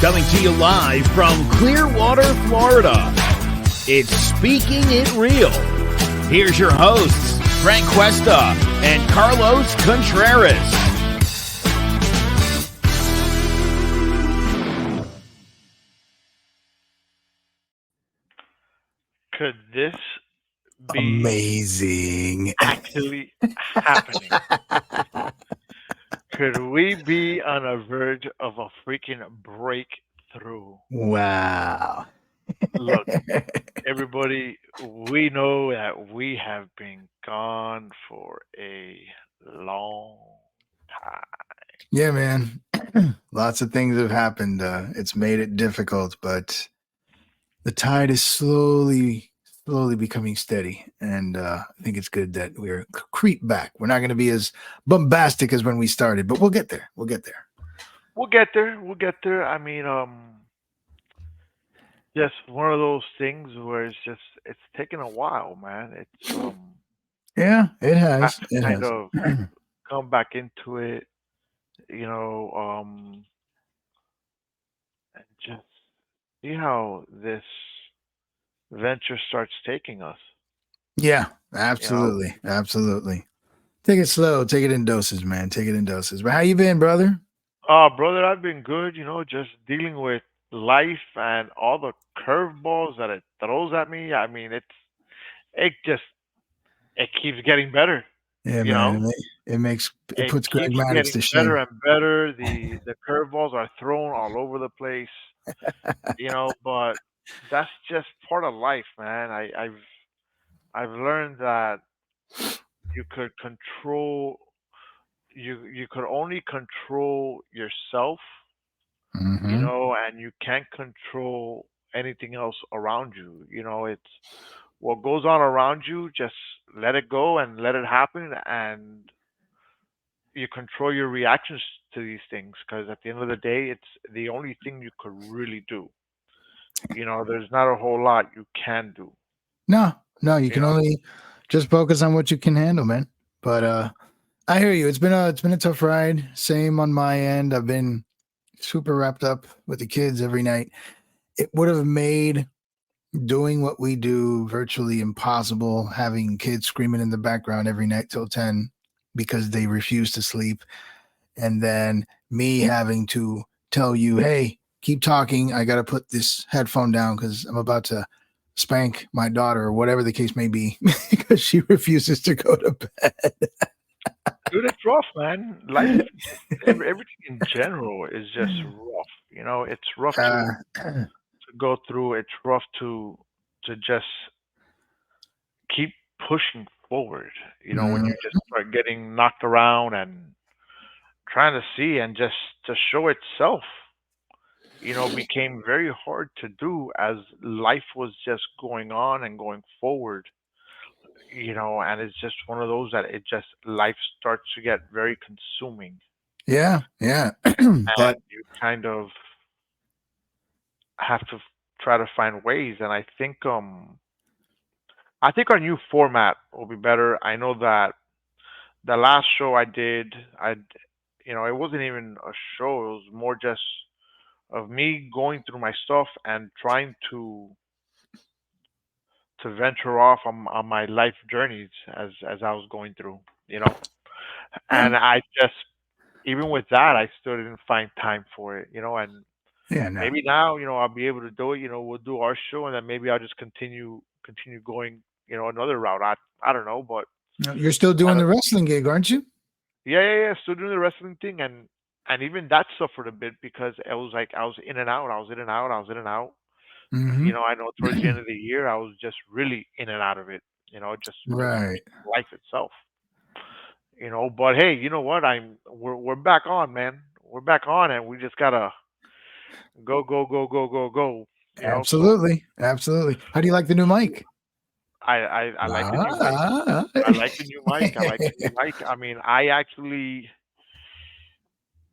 Coming to you live from Clearwater, Florida. It's Speaking It Real. Here's your hosts, Frank Cuesta and Carlos Contreras. Could this be Amazing. actually happening? Could we be on a verge of a freaking breakthrough? Wow. Look, everybody, we know that we have been gone for a long time. Yeah, man. Lots of things have happened. It's made it difficult, but the tide is slowly becoming steady. And I think it's good that we're creep back. We're not going to be as bombastic as when we started, but we'll get there. We'll get there. We'll get there. We'll get there. Just one of those things where it's taken a while, man. Yeah, it Have has. to It kind has. of come back into it, you know, um, and just see how this venture starts taking us. Yeah, You know, absolutely. Absolutely. Take it slow. Take it in doses, man. Take it in doses. But how you been, brother? brother, I've been good. Just dealing with life and all the curveballs that it throws at me. I mean, it just it keeps getting better. Yeah, You man. know, It it puts Greg keeps Maddox getting to better shame. and better. The curveballs are thrown all over the place. But that's just part of life, man. I've learned that you could control you could only control yourself, Mm-hmm. and you can't control anything else around you. It's what goes on around you, just let it go and let it happen, and you control your reactions to these things, because at the end of the day, it's the only thing you could really do. There's not a whole lot you can do. No, no, you You can know, only just focus on what you can handle, man. But I hear you. It's been a tough ride. Same on my end. I've been super wrapped up with the kids every night. It would have made doing what we do virtually impossible, having kids screaming in the background every night till 10 because they refuse to sleep. And then me having to tell you, hey, keep talking. I got to put this headphone down because I'm about to spank my daughter or whatever the case may be because she refuses to go to bed. dude, it's rough, man. Life, just everything in general is just rough. It's rough Uh, to go through. It's rough to just keep pushing forward. When mm, you just start getting knocked around and trying to see and just to show itself, became very hard to do as life was just going on and going forward. And it's just one of those that it just life starts to get very consuming, yeah, yeah. and But you kind of have to try to find ways. And I think our new format will be better. I know that the last show I did, it wasn't even a show. It was more just of me going through my stuff and trying to venture off on my life journeys as I was going through, you know. yeah, And I just even with that, I still didn't find time for it, and yeah, no. maybe now, I'll be able to do it. We'll do our show, and then maybe I'll just continue going, another route. I don't know, but No, you're still I doing don't, the wrestling gig, aren't you? yeah, yeah, yeah. Still doing the wrestling thing, and even that suffered a bit because it was like I was in and out. I was in and out. I was in and out. Mm-hmm. I know towards the end of the year, I was just really in and out of it. Just with Right. life itself. But hey, you know what? We're back on, man. We're back on, and we just gotta go, go, go, go, go, go. So Absolutely. Absolutely. How do you like the new mic? I like the new mic. Ah. I like the new mic. I like the new mic. I mean,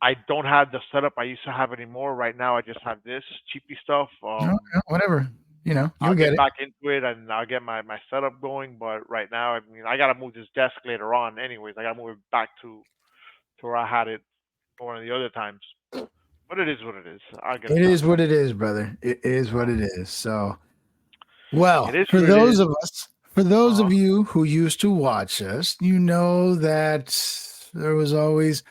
I don't have the setup I used to have anymore. Right now, I just have this cheapy stuff. No, no, whatever. You'll I'll get get it. back into it and I'll get my setup going. But right now, I mean, I gotta move this desk later on. Anyways, I gotta move it back to where I had it one of the other times. But it is what it is. I'll get It past is that. what it is, brother. It is what Uh, it is. So, it well, is for what it those is. of us, for those Uh, of you who used to watch us, you know that there was always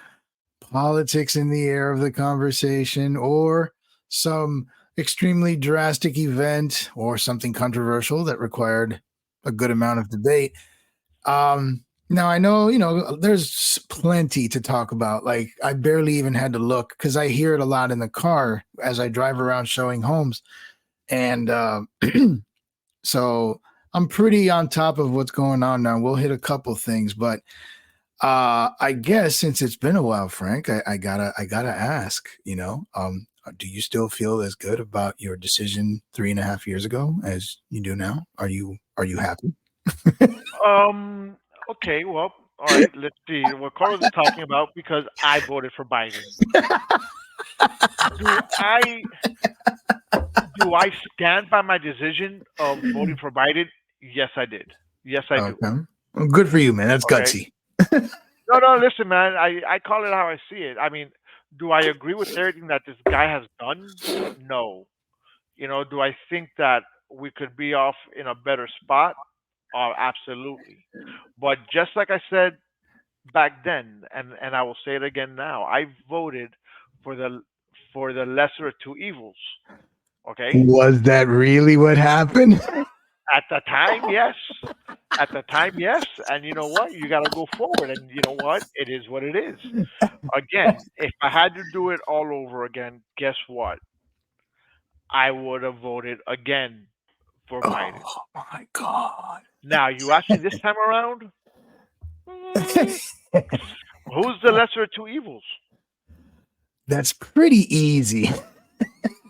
politics in the air of the conversation or some extremely drastic event or something controversial that required a good amount of debate. Now I know, there's plenty to talk about. Like I barely even had to look because I hear it a lot in the car as I drive around showing homes. And so I'm pretty on top of what's going on now. We'll hit a couple things, but I guess since it's been a while, Frank, I gotta ask, do you still feel as good about your decision 3.5 years ago as you do now? Are you happy? um. Okay. Well. All right. Let's see what Carlos is talking about because I voted for Biden. Do I do I stand by my decision of voting for Biden? Yes, I did. Yes, I do. Okay. Well, good for you, man. That's Okay. gutsy. No, no. Listen, man. I call it how I see it. I mean, do I agree with everything that this guy has done? No. Do I think that we could be off in a better spot? Oh, absolutely. But just like I said back then, and I will say it again now, I voted for the lesser of two evils. Okay, Was that really what happened? at the time, yes. At the time, yes. And you know what? You got to go forward. And you know what? It is what it is. Again, if I had to do it all over again, guess what? I would have voted again for Biden. Oh my god. Now, you ask me this time around, mm, who's the lesser of two evils? That's pretty easy.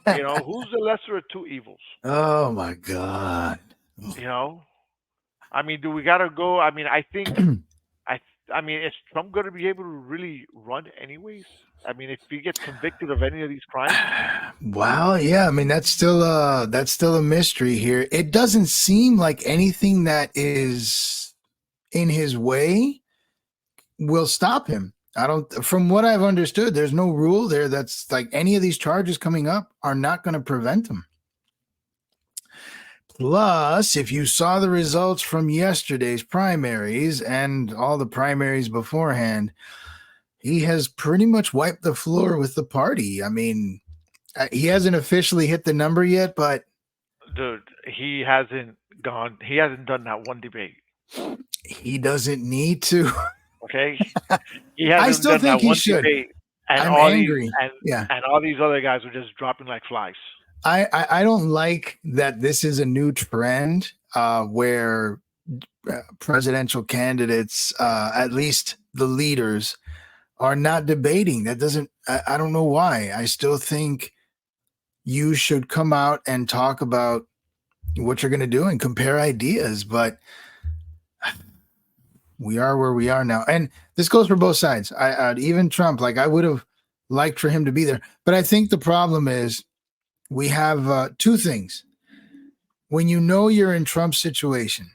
Who's the lesser of two evils? Oh my god. You know, I mean, do we gotta go? I mean, I think I I mean, is Trump gonna be able to really run anyways? I mean, if he gets convicted of any of these crimes, Well, yeah, I mean that's still a mystery here. It doesn't seem like anything that is in his way will stop him. I don't From what I've understood, there's no rule there that's like any of these charges coming up are not going to prevent him. Plus, if you saw the results from yesterday's primaries and all the primaries beforehand, he has pretty much wiped the floor with the party. I mean, he hasn't officially hit the number yet, but dude, he hasn't done that one debate. he doesn't need to. Okay, he I hasn't still done think that he one should. debate, and I'm all these angry. and Yeah. and all these other guys were just dropping like flies. I don't like that this is a new trend where presidential candidates, at least the leaders, are not debating. That doesn't, I don't know why. I still think you should come out and talk about what you're going to do and compare ideas. But we are where we are now. And this goes for both sides. Even Trump, like I would have liked for him to be there. But I think the problem is we have two things. When you know you're in Trump's situation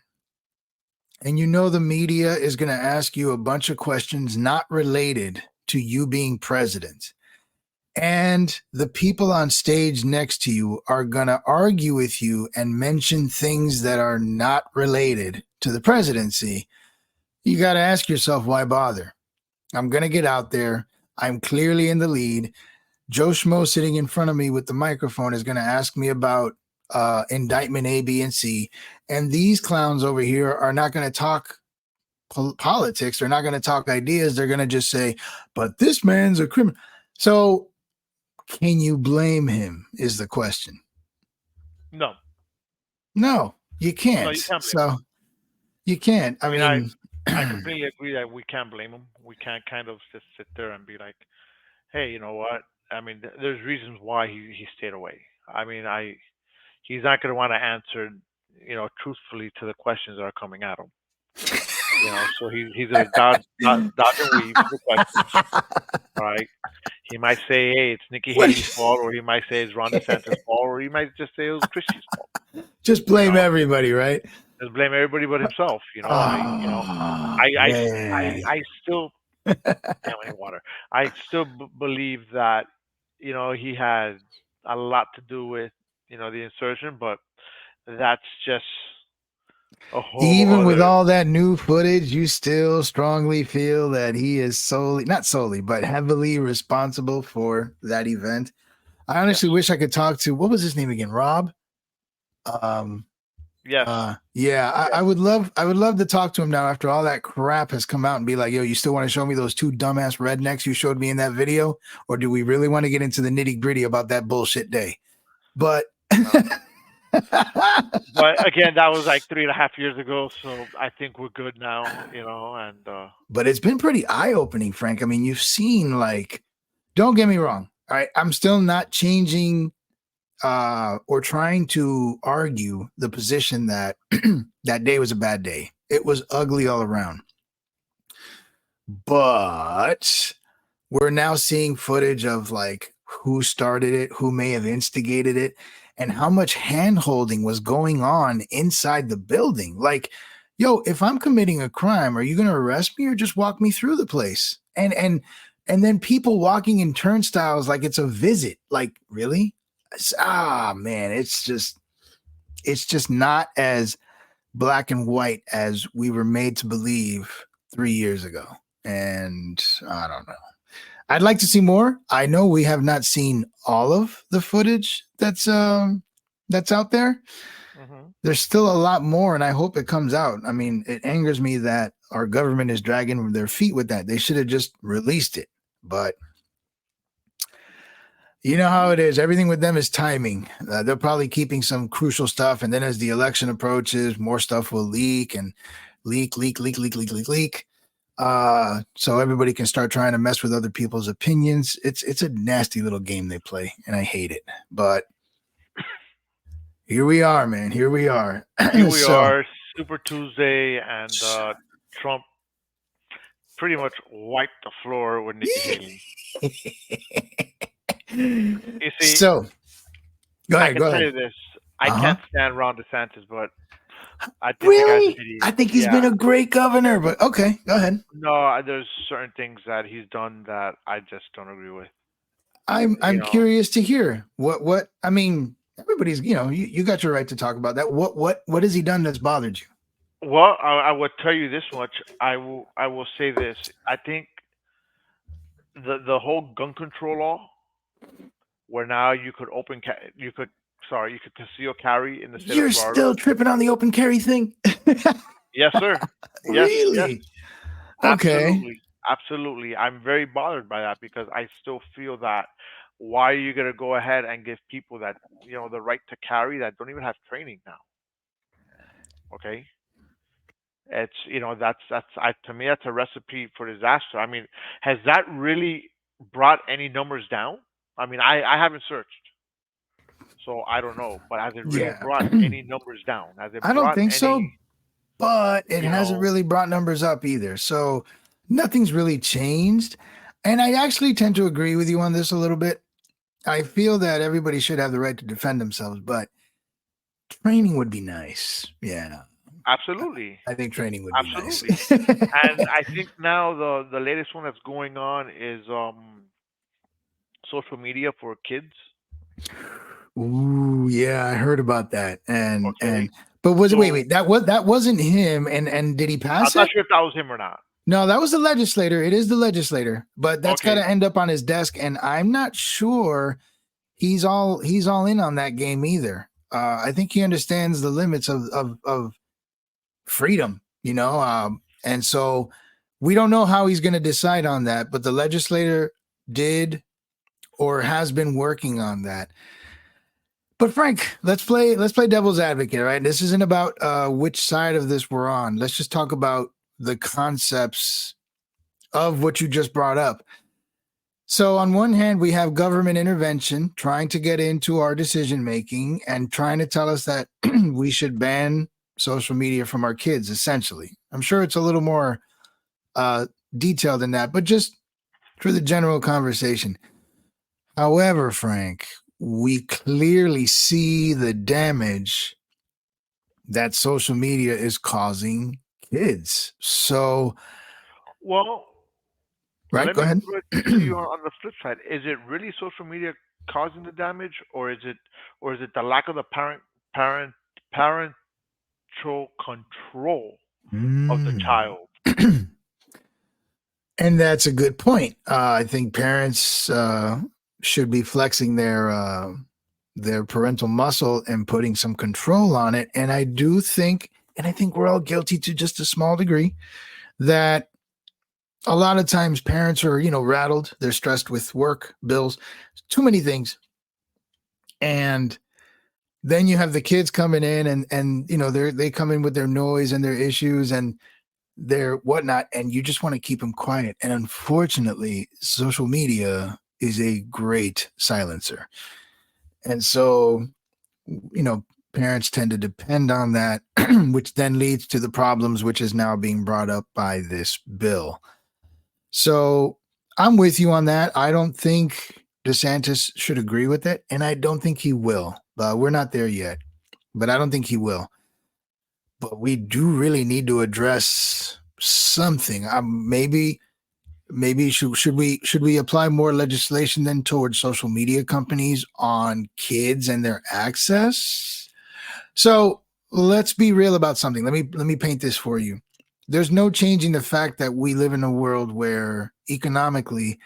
and you know the media is going to ask you a bunch of questions not related to you being president, and the people on stage next to you are going to argue with you and mention things that are not related to the presidency, you got to ask yourself, why bother? I'm going to get out there. I'm clearly in the lead. Joe Schmo sitting in front of me with the microphone is going to ask me about indictment A, B, and C. And these clowns over here are not going to talk politics. They're not going to talk ideas. They're going to just say, but this man's a criminal. So can you blame him is the question. No, No, you no, can't. you can't blame him. So you can't. I I mean, mean, I completely agree that we can't blame him. We can't kind of just sit there and be like, hey, you know what? I mean, there's reasons why he stayed away. I mean, he's not going to want to answer, truthfully to the questions that are coming at him. So he's going to dodge and weave the questions. All right. He might say, hey, it's Nikki Haley's fault, or he might say it's Ron DeSantis' fault, or he might just say it was Christie's fault. just You blame know, everybody, right? just blame everybody but himself. Oh, man. I still, damn, I need water. I still believe that he had a lot to do with the insurgent, but that's just a whole Even with other. all that new footage, you still strongly feel that he is solely, not solely, but heavily responsible for that event. I Yes, honestly wish I could talk to, what was his name again? Rob? Um, yes, yeah, yes. I would love to talk to him now after all that crap has come out and be like, yo, you still want to show me those two dumbass rednecks you showed me in that video? Or do we really want to get into the nitty gritty about that bullshit day? But No. But again, that was like 3.5 years ago, so I think we're good now. And but it's been pretty eye-opening, Frank. I mean, you've seen like, don't get me wrong. All right. I'm still not changing or trying to argue the position that that day was a bad day. It was ugly all around. But we're now seeing footage of like who started it, who may have instigated it, and how much hand holding was going on inside the building. Like, yo, if I'm committing a crime, are you gonna arrest me or just walk me through the place? And then people walking in turnstiles like it's a visit. Like, really? Man, it's just not as black and white as we were made to believe 3 years ago. And I don't know. I'd like to see more. I know we have not seen all of the footage that's out there. mhm. There's still a lot more, and I hope it comes out. I mean, it angers me that our government is dragging their feet with that. They should have just released it. But you know how it is. Everything with them is timing. They're probably keeping some crucial stuff, and then as the election approaches, more stuff will leak and leak. So everybody can start trying to mess with other people's opinions. It's a nasty little game they play, and I hate it. But here we are, man. Here we are. Here we So are, Super Tuesday, and Trump pretty much wiped the floor with Nikki Haley. You see, so go I ahead, can go tell ahead. you this: I Uh-huh. can't stand Ron DeSantis, but I think the guy's an Really? I idiot. think he's been Yeah. a great governor, but okay, go ahead. No, there's certain things that he's done that I just don't agree with. You I'm know, curious to hear what I mean. Everybody's, you got your right to talk about that. What has he done that's bothered you? well, I would tell you this much. I will say this. I think the whole gun control law, where now you could conceal carry in the state of You're Florida. still tripping on the open carry thing? Yes, sir. Yes, yes. Really? Okay. Absolutely. Absolutely. I'm very bothered by that because I still feel that why are you going to go ahead and give people that, the right to carry that don't even have training now? Okay. It's, to me, that's a recipe for disaster. I mean, has that really brought any numbers down? I mean, I haven't searched, so I don't know, but has it really Yeah. brought any numbers down? Has it I don't brought think so, any, but it you hasn't know, really brought numbers up either. So nothing's really changed. And I actually tend to agree with you on this a little bit. I feel that everybody should have the right to defend themselves, but training would be nice. Yeah. absolutely. I think training would be nice. Absolutely. And I think now the latest one that's going on is social media for kids. Ooh, yeah, I heard about that. Okay. But was it So wait, that wasn't him and did he I'm pass not it? sure if that was him or not. No, that was the legislator. It is the legislator, but that's got Okay. to end up on his desk and I'm not sure he's all in on that game either. I think he understands the limits of freedom, and so we don't know how he's going to decide on that, but the legislator did or has been working on that. But Frank, let's play devil's advocate, right? This isn't about which side of this we're on. Let's just talk about the concepts of what you just brought up. So on one hand, we have government intervention trying to get into our decision making and trying to tell us that we should ban social media from our kids, essentially. I'm sure it's a little more detailed than that, but just for the general conversation. However, Frank, we clearly see the damage that social media is causing kids. So, Well, But Right? let Go me ahead. put it to you on the flip side. Is it really social media causing the damage, or is it the lack of the parent parental control of the Mm. child? And that's a good point. I think parents should be flexing their parental muscle and putting some control on it. And I do think, and I think we're all guilty to just a small degree, that a lot of times parents are, rattled. They're stressed with work, bills, too many things, and then you have the kids coming in, and they come in with their noise and their issues and their whatnot, and you just want to keep them quiet. And unfortunately, social media is a great silencer. And so, you know, parents tend to depend on that, which then leads to the problems, which is now being brought up by this bill. So I'm with you on that. I don't think DeSantis should agree with it, and I don't think he will. We're not there yet, but I don't think he will. But we do really need to address something. Maybe should we apply more legislation then towards social media companies on kids and their access? So let's be real about something. Let me paint this for you. There's no changing the fact that we live in a world where economically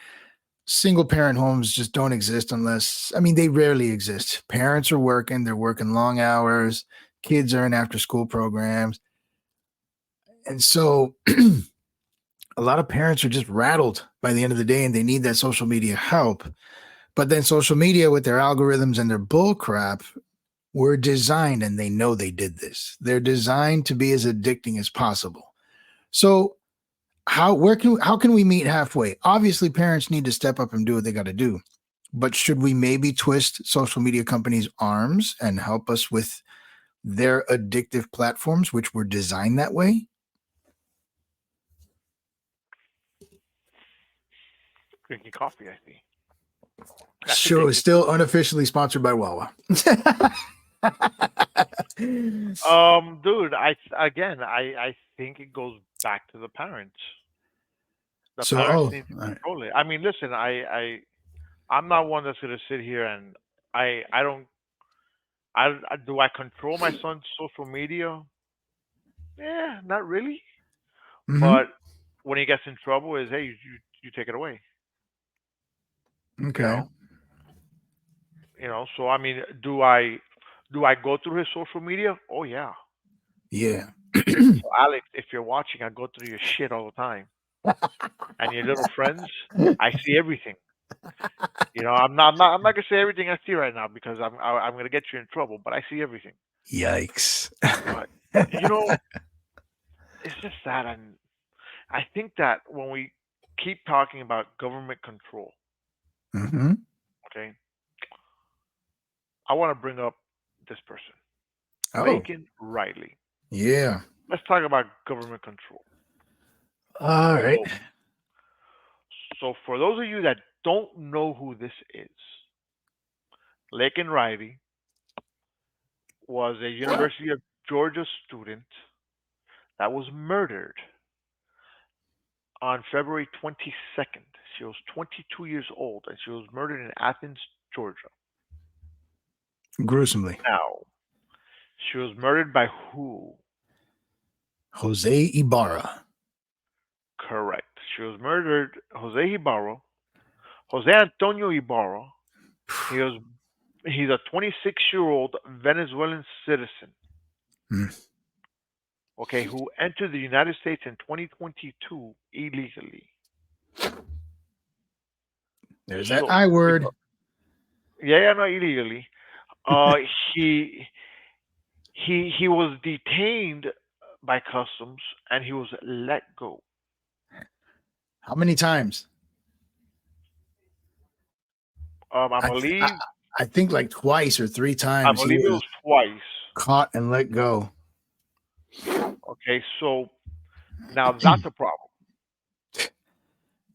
single parent homes just don't exist unless, I mean, they rarely exist. Parents are working, they're working long hours, kids are in after school programs. And so a lot of parents are just rattled by the end of the day and they need that social media help. But then social media with their algorithms and their bull crap were designed, and they know they did this. They're designed to be as addicting as possible. So how can we meet halfway? Obviously, parents need to step up and do what they got to do. But should we maybe twist social media companies' arms and help us with their addictive platforms, which were designed that way? Drinking coffee, I see. I should Show take is this. still unofficially sponsored by Wawa. Dude, I think it goes back to the parents. The So, parents all need to right. control it. I mean, listen, I'm not one that's gonna sit here and I don't do I control my son's social media? Yeah, not really. Mm-hmm. But when he gets in trouble, is hey, you take it away. You Okay. know, So I mean, do I go through his social media? Oh yeah. Yeah. So Alex, if you're watching, I go through your shit all the time, and your little friends, I see everything. I'm not gonna say everything I see right now because I'm gonna get you in trouble, but I see everything. Yikes. But you know, it's just that, and I think that when we keep talking about government control, Mm-hmm. okay, I want to bring up this person, Oh, Lakin Riley. yeah. Let's talk about government control. All right. So, so for those of you that don't know who this is, Lakin Riley was a University of Georgia student that was murdered on February 22nd. She was 22 years old and she was murdered in Athens, Georgia. Gruesomely. Now, she was murdered by who? Jose Ibarra. Correct. She was murdered, Jose Ibarra, Jose Antonio Ibarra. He was he's a 26-year-old Venezuelan citizen, Hmm. okay, who entered the United States in 2022 illegally. There's that So, I word. yeah, yeah, no, illegally. Uh, he he was detained by customs and he was let go. How many times? I I, th- I believe I think like twice or three I times he believe it was was twice. caught and let go. Okay, so now that's a problem.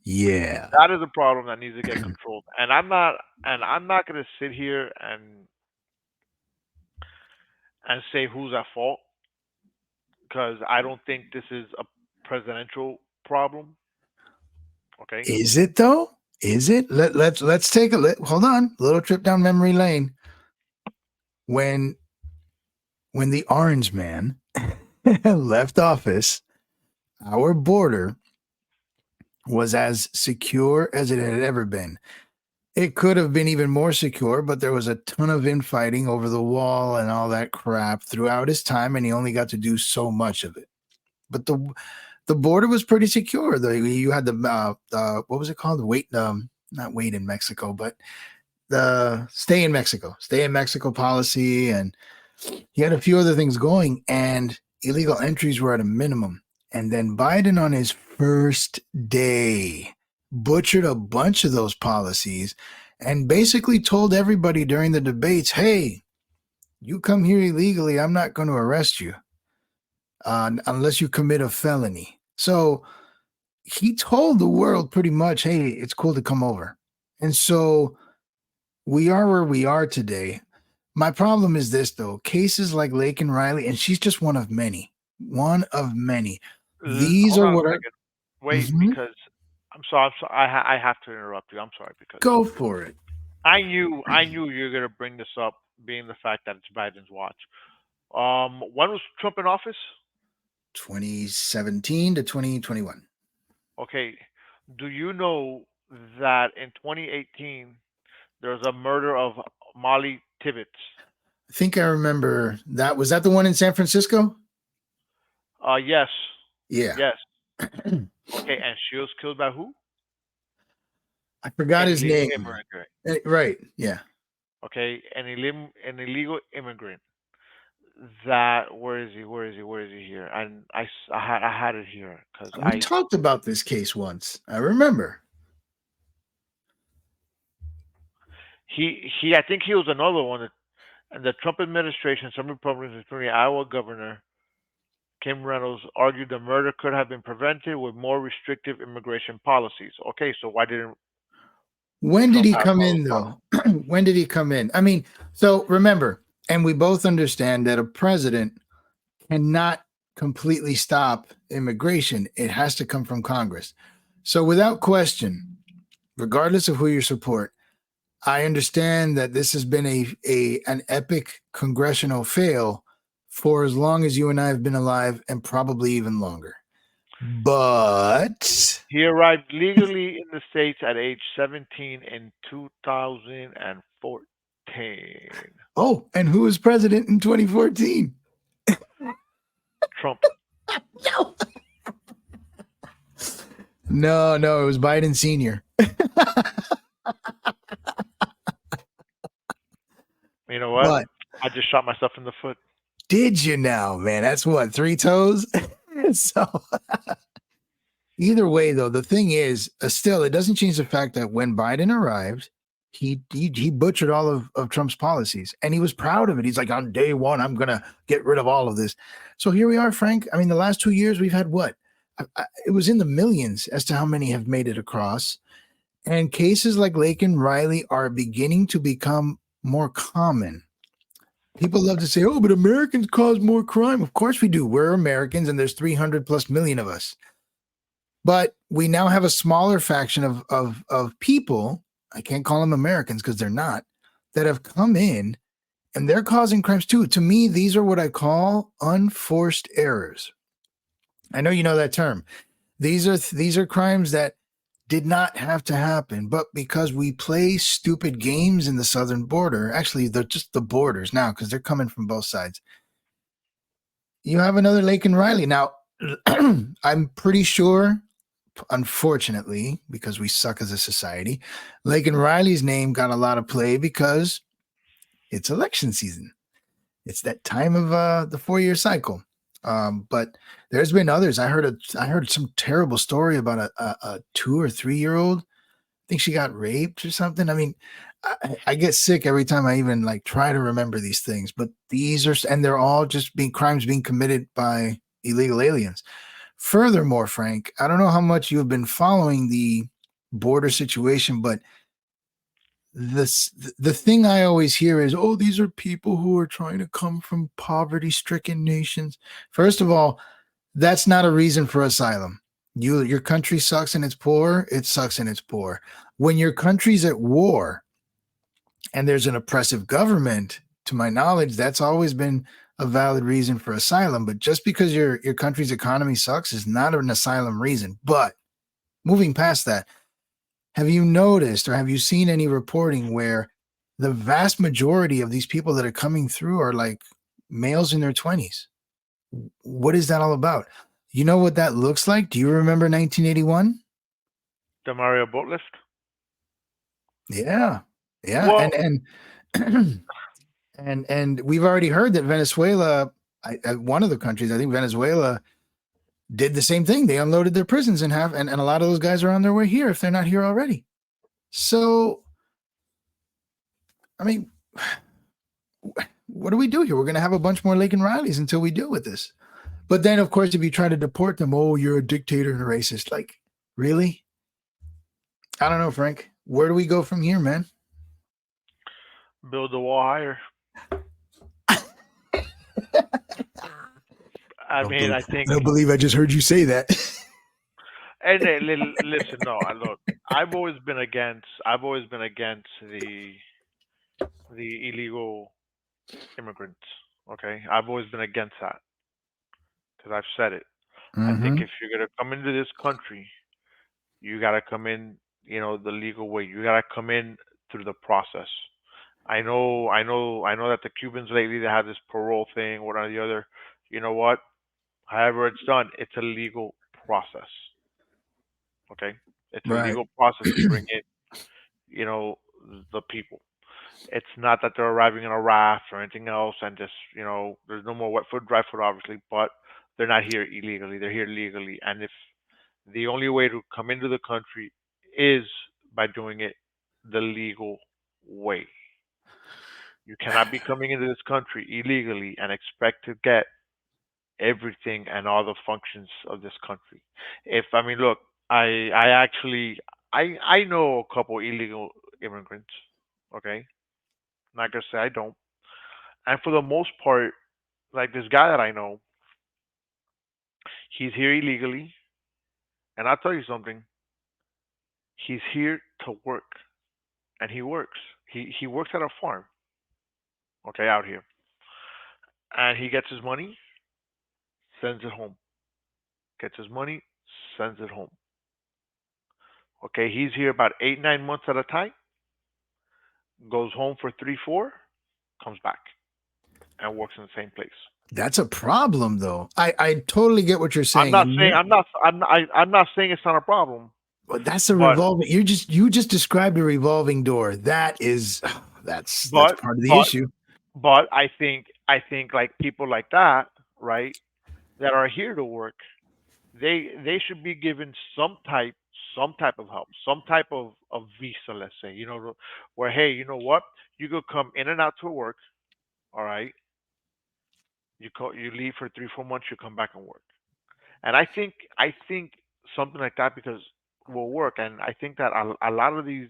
Yeah. That is a problem that needs to get controlled. And I'm not going to sit here and say who's at fault because I don't think this is a presidential problem. Okay. Is it though? Is it? Let's take hold on, little trip down memory lane. When the Orange Man left office, our border was as secure as it had ever been. It could have been even more secure, but there was a ton of infighting over the wall and all that crap throughout his time, and he only got to do so much of it. But the border was pretty secure. You had the what was it called? Not wait in Mexico, but the stay in Mexico policy, and he had a few other things going, and illegal entries were at a minimum. And then Biden, on his first day, butchered a bunch of those policies and basically told everybody during the debates, hey, you come here illegally, I'm not going to arrest you unless you commit a felony. So he told the world pretty much, hey, it's cool to come over. And so we are where we are today. My problem is this, though. Cases like Lake and Riley, and she's just one of many. One of many. These Hold are on a what are... second. Wait, Mhm. because I'm sorry. I have to interrupt you. I'm sorry because Go for it. I knew you were gonna bring this up, being the fact that it's Biden's watch. When was Trump in office? 2017 to 2021. Okay. Do you know that in 2018 there was a murder of Molly Tibbetts? I think I remember that. Was that the one in San Francisco? Yes, Yeah. yes. Okay, and she was killed by who? I forgot An his illegal name. immigrant. Right. Yeah. Okay, an illegal immigrant. That where is he? Where is he? Where is he here? And I had it here because We talked about this case once. I remember. I think he was another one. And the Trump administration, some Republicans, including Iowa Governor Kim Reynolds, argued the murder could have been prevented with more restrictive immigration policies. Okay, so why didn't When did Trump he have come those in, policies? though? When did he come in? I mean, so remember, and we both understand that a president cannot completely stop immigration. It has to come from Congress. So without question, regardless of who you support, I understand that this has been an epic congressional fail for as long as you and I have been alive, and probably even longer. But He arrived legally in the States at age 17 in 2014. oh, and who was president in 2014? Trump. No, it was Biden Sr. You know what? But I just shot myself in the foot. did you now, man? That's what, 3 toes? So either way, though, the thing is, still, it doesn't change the fact that when Biden arrived, he butchered all of Trump's policies, and he was proud of it. He's like, on day one, I'm going to get rid of all of this. So here we are, Frank. I mean, the last 2 years, we've had what? It was in the millions as to how many have made it across. And cases like Lake and Riley are beginning to become more common. People love to say, oh, but Americans cause more crime. Of course we do. We're Americans, and there's 300 plus million of us. But we now have a smaller faction of people, I can't call them Americans because they're not, that have come in, and they're causing crimes too. To me, these are what I call unforced errors. I know you know that term. These are crimes that did not have to happen, but because we play stupid games in the southern border, actually, they're just the borders now because they're coming from both sides. You have another Lake and Riley. Now, I'm pretty sure, unfortunately, because we suck as a society, Lake and Riley's name got a lot of play because it's election season. It's that time of the 4-year cycle. But there's been others. I heard some terrible story about a 2 or 3 year old. I think she got raped or something. I mean, I get sick every time I even like try to remember these things. But these are, and they're all just crimes being committed by illegal aliens. Furthermore, Frank, I don't know how much you have been following the border situation, but the thing I always hear is, oh, these are people who are trying to come from poverty-stricken nations. First of all, that's not a reason for asylum. Your country sucks and it's poor, it sucks and it's poor. When your country's at war and there's an oppressive government, to my knowledge, that's always been a valid reason for asylum. But just because your country's economy sucks is not an asylum reason. But moving past that, have you noticed or have you seen any reporting where the vast majority of these people that are coming through are like males in their 20s? What is that all about? You know what that looks like? Do you remember 1981? The Mario boat lift. Yeah. Yeah. Well, And we've already heard that Venezuela, one of the countries, I think Venezuela did the same thing. They unloaded their prisons and a lot of those guys are on their way here if they're not here already. So, I mean, what do we do here? We're going to have a bunch more Laken Rileys until we deal with this. But then, of course, if you try to deport them, oh, you're a dictator and a racist. Like, really? I don't know, Frank. Where do we go from here, man? build the wall higher. I mean, I think. I don't believe I just heard you say that. And listen, no, look. I've always been against. I've always been against the illegal immigrants. Okay, I've always been against that because I've said it. I think Mm-hmm. if you're gonna come into this country, you gotta come in, the legal way. You gotta come in through the process. I know that the Cubans lately they have this parole thing, one or the other. You know what? However it's done, it's a legal process. Okay, it's a Right. legal process to bring in, you know, the people. It's not that they're arriving in a raft or anything else, and just there's no more wet foot, dry foot, obviously, but they're not here illegally. They're here legally, and if the only way to come into the country is by doing it the legal way. You cannot be coming into this country illegally and expect to get everything and all the functions of this country. If I mean, look, I actually I know a couple illegal immigrants. Okay, not gonna say I don't. And for the most part, like this guy that I know, he's here illegally. And I'll tell you something. He's here to work, and he works. He works at a farm. Okay, out here, and he gets his money, sends it home. Gets his money, sends it home. Okay, he's here about 8, 9 months at a time. Goes home for 3, 4, comes back and works in the same place. That's a problem, though. I totally get what you're I'm saying. not saying I'm not saying it's not a problem, But that's a but revolving. You just described a revolving door. That is that's but part of the but issue. but I think like people like that, right, that are here to work, they should be given some type of help, some type of visa, let's say, where hey, you know what, you could come in and out to work, all right, you leave for 3, 4 months, you come back and work, and I think something like that because will work, and I think that a lot of these,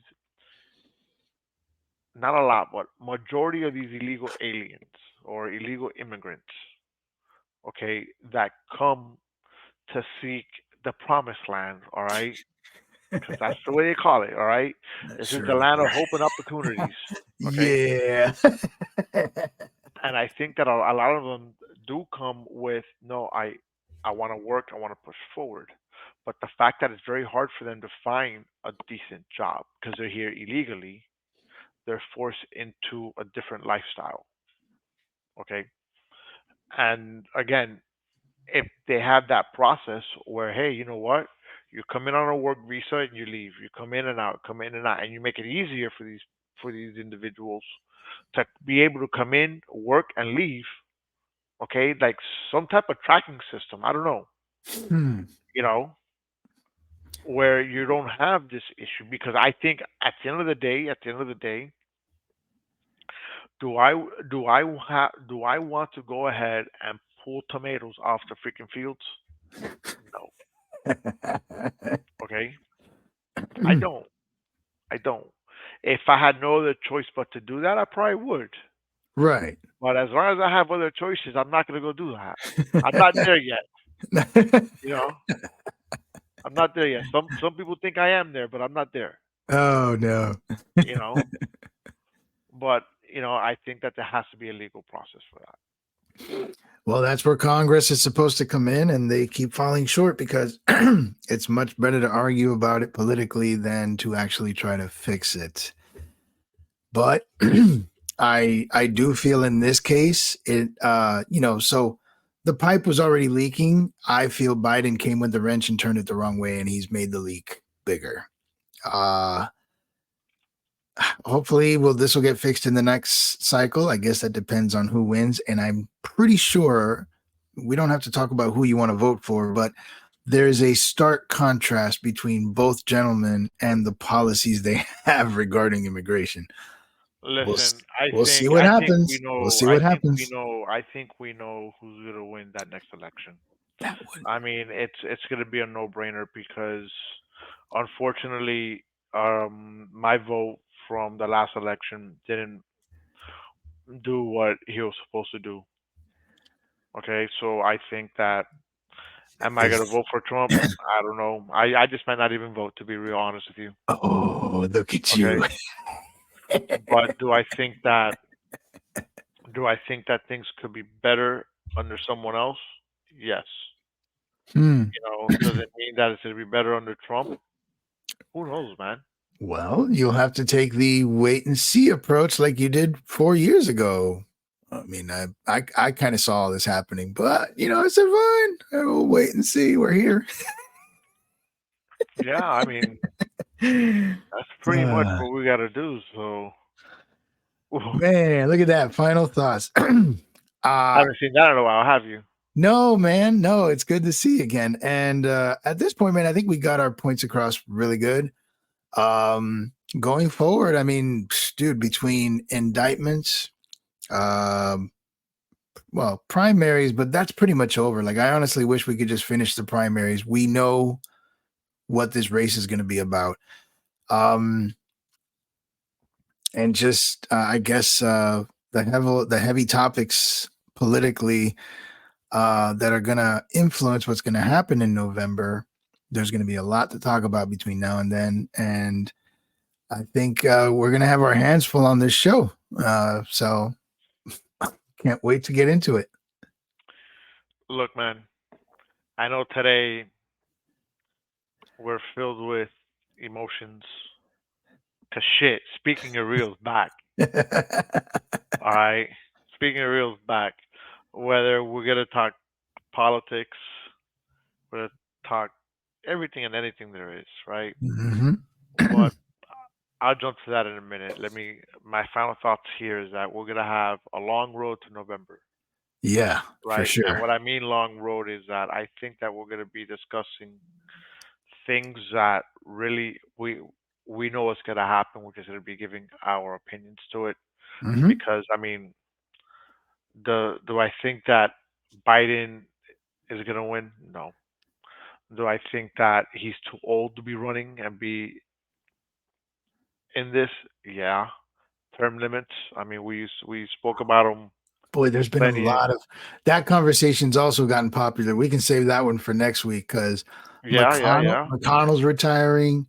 not a lot, but majority of these illegal aliens or illegal immigrants, okay, that come to seek the promised land, all right, because that's the way they call it. All right, this is the Sure. land of hope and opportunities. Okay, Yeah. and I think that a lot of them do come with no, I want to work, I want to push forward, but the fact that it's very hard for them to find a decent job because they're here illegally, they're forced into a different lifestyle. Okay, and again, if they have that process where hey, you know what, you come in on a work visa and you leave, you come in and out, and you make it easier for these individuals to be able to come in, work, and leave. Okay, like some type of tracking system. I don't know, Hmm. you know, where you don't have this issue because I think at the end of the day, do I do I want to go ahead and pull tomatoes off the freaking fields? No. Okay, I don't. I don't. If I had no other choice but to do that, I probably would. Right. But as long as I have other choices, I'm not going to go do that. I'm not there yet. You know. I'm not there yet. Some people think I am there, but I'm not there. Oh no. You know, but I think that there has to be a legal process for that. Well, that's where Congress is supposed to come in, and they keep falling short because it's much better to argue about it politically than to actually try to fix it. But I do feel in this case so the pipe was already leaking. I feel Biden came with the wrench and turned it the wrong way, and he's made the leak bigger. Hopefully this will get fixed in the next cycle. I guess that depends on who wins, and I'm pretty sure we don't have to talk about who you want to vote for, but there's a stark contrast between both gentlemen and the policies they have regarding immigration. Listen, We'll see what happens. We'll see what happens. I think we know who's gonna win that next election. That would. I mean, it's gonna be a no-brainer because, unfortunately, my vote from the last election didn't do what he was supposed to do. Okay, so I think that am I gonna vote for Trump? I don't know. I just might not even vote, to be real honest with you. Oh, look at Okay, you. but do I think that things could be better under someone else? Yes. Does it mean that it's gonna be better under Trump? Who knows, man? Well, you'll have to take the wait and see approach like you did 4 years ago. I mean, I kind of saw all this happening, but I said, fine, we'll wait and see. We're here. Yeah, I mean, that's pretty much what we got to do. So, man, look at that. Final thoughts. I haven't seen that in a while, have you? No, man. No, it's good to see you again. And at this point, man, I think we got our points across really good. Going forward, I mean, dude, between indictments, primaries, but that's pretty much over. Like, I honestly wish we could just finish the primaries. We know what this race is going to be about. And just, I guess, the heavy topics politically that are going to influence what's going to happen in November. There's going to be a lot to talk about between now and then. And I think we're going to have our hands full on this show. So can't wait to get into it. Look, man, I know today we're filled with emotions. Cause shit, speaking of real's back. All right. Speaking of real's back. Whether we're gonna talk politics, we're gonna talk everything and anything there is, right? Mm-hmm. But I'll jump to that in a minute. My final thoughts here is that we're gonna have a long road to November. Yeah, right? For sure. And what I mean long road is that I think that we're gonna be discussing things that really we know what's gonna happen. We're just gonna be giving our opinions to it. Mm-hmm. Because I mean, do I think that Biden is gonna win? No. Do I think that he's too old to be running and be in this? Yeah. Term limits. I mean, we spoke about them. Boy, there's been a lot of that conversation's also gotten popular. We can save that one for next week because McConnell's retiring.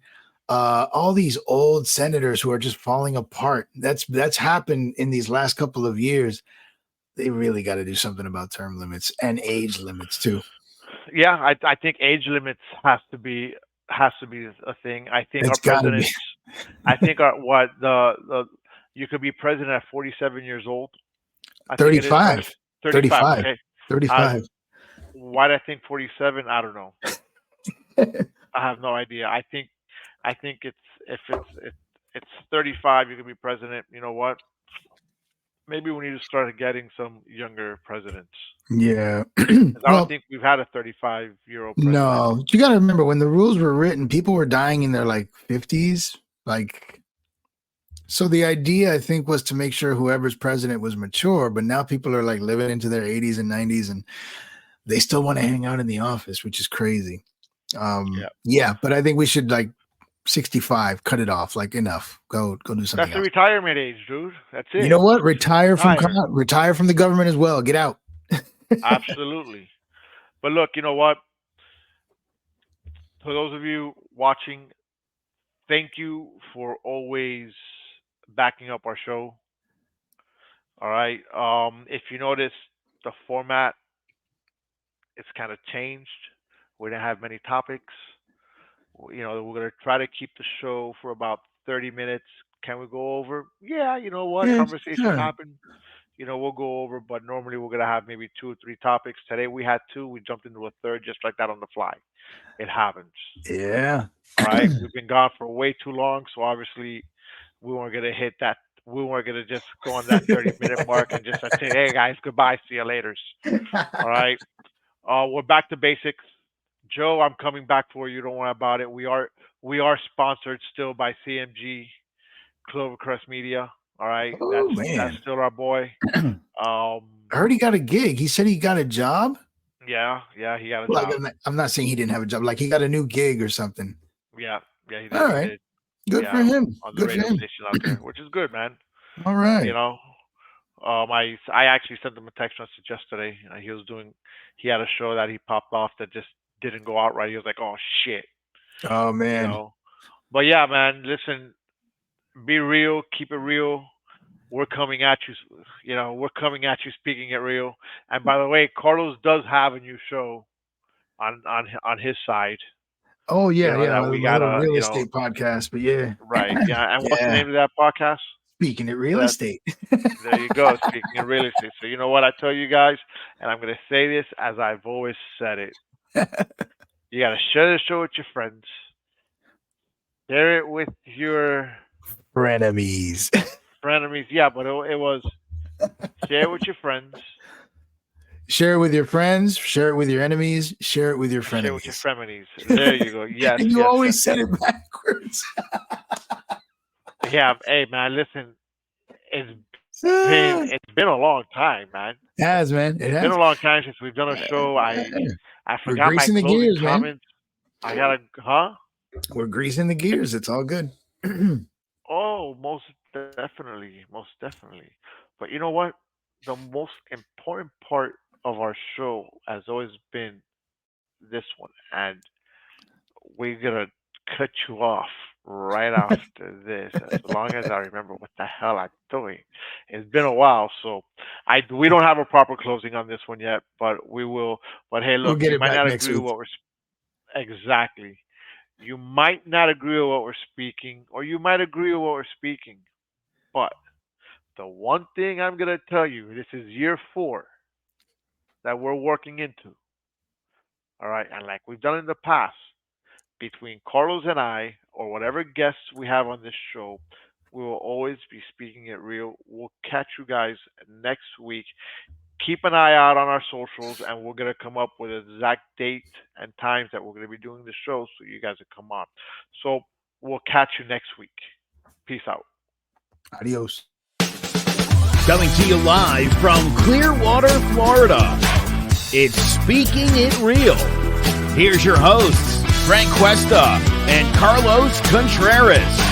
All these old senators who are just falling apart. That's happened in these last couple of years. They really got to do something about term limits and age limits too. Yeah, I think age limits has to be a thing. I think It's our presidents. I think you could be president at 47 years old. 35. 35. Okay. 35. Why do I think 47? I don't know. I have no idea. I think it's 35, you can be president. You know what? Maybe we need to start getting some younger presidents. Yeah. I don't think we've had a 35-year-old president. No. You got to remember when the rules were written, people were dying in their 50s. So the idea, I think, was to make sure whoever's president was mature, but now people are living into their 80s and 90s and they still want to hang out in the office, which is crazy. Yeah, but I think we should 65, cut it off. Enough. Go do something. That's the retirement age, dude. That's it. You know what? Retire from the government as well. Get out. Absolutely. But look, you know what? For those of you watching, thank you for always backing up our show. All right. If you notice, the format it's kind of changed. We didn't have many topics. We're gonna try to keep the show for about 30 minutes. Can we go over? Yeah, you know what? Yeah, Conversations sure. happen. We'll go over, but normally we're gonna have maybe two or three topics. Today we had two. We jumped into a third just like that on the fly. It happens. Yeah. All right. We've been gone for way too long, so obviously we weren't gonna hit that. We weren't gonna just go on that 30-minute mark and just say, "Hey guys, goodbye, see you later." All right. We're back to basics. Joe, I'm coming back for you. Don't worry about it. We are sponsored still by CMG Clovercrest Media. All right, Oh that's man. still our boy. I heard he got a gig. He said he got a job. Yeah, he got a Like job. I'm not saying he didn't have a job. Like he got a new gig or something. Yeah, he did. All He right. did. Good for him. On the Good for radio him. station out there, which is good, man. All right. I actually sent him a text message yesterday. He had a show that he popped off that just didn't go out right. He was like, "Oh shit," Oh you man. know. But yeah, man, listen, be real, keep it real. We're coming at you, we're coming at you speaking it real. And by the way, Carlos does have a new show on his side. Oh yeah, yeah. That My we little gotta, real estate podcast. But yeah. right, yeah. And what's the Yeah. name of that podcast? Speaking of real That estate. There you go, speaking of real estate. So you know what I tell you guys, and I'm gonna say this as I've always said it. You gotta share the show with your friends. Share it with your Frenemies. frenemies. Yeah, but it was share it with your friends. Share it with your friends. Share it with your enemies. Share it with your frenemies. Share it with your frenemies. There you go. Yes. And you yes, always yes, said yes. it backwards. Yeah. Hey, man. Listen, it's been a long time, man. It has, man. It It's has. been a long time since we've done a show. I We're forgot my greasing the closing gears, man. comments. I gotta, huh? We're greasing the gears. It's all good. Oh, most definitely, most definitely. But you know what? The most important part of our show has always been this one, and we're gonna cut you off right after this, as long as I remember what the hell I'm doing. It's been a while, so we don't have a proper closing on this one yet, but we will. But hey, We'll look, get you it might back not next agree with week. what we're exactly. You might not agree with what we're speaking, or you might agree with what we're speaking. But the one thing I'm gonna tell you, this is year 4 that we're working into. All right, and like we've done in the past, between Carlos and I, or whatever guests we have on this show, we will always be speaking it real. We'll catch you guys next week. Keep an eye out on our socials, and we're gonna come up with an exact date and times that we're gonna be doing the show, so you guys will come on. So we'll catch you next week. Peace out. Adios. Coming to you live from Clearwater, Florida. It's Speaking It Real. Here's your hosts, Frank Cuesta and Carlos Contreras.